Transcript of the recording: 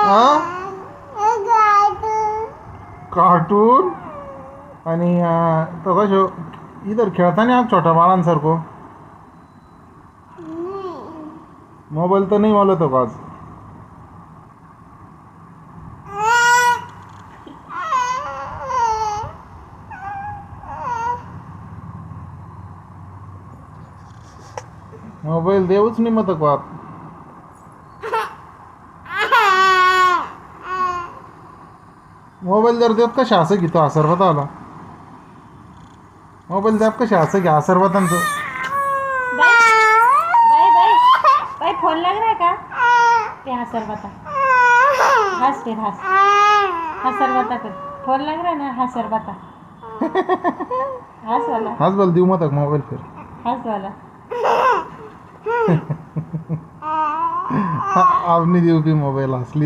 हाँ कार्टून आणि तो कशो इधर खेळता नाही आप छोट्या बाळांसारखो मोबाईल तर नाही मला तो आज मोबाईल देऊच नाही मत को आप मोबाईल जर देत कशा असं घेतो आसर बता आला मोबाईल द्या कशा असं घ्या आसर बतांचं भाई भाई भाई फोन लग रहा है का पे हाँ सर बता हंस फिर हंस हाँ सर बता कर फोन लग रहा है ना हाँ सर बता हंस वाला हंस बल देऊ मत मोबाईल फिर हंस वाला आप नहीं देऊ की मोबाईल हसली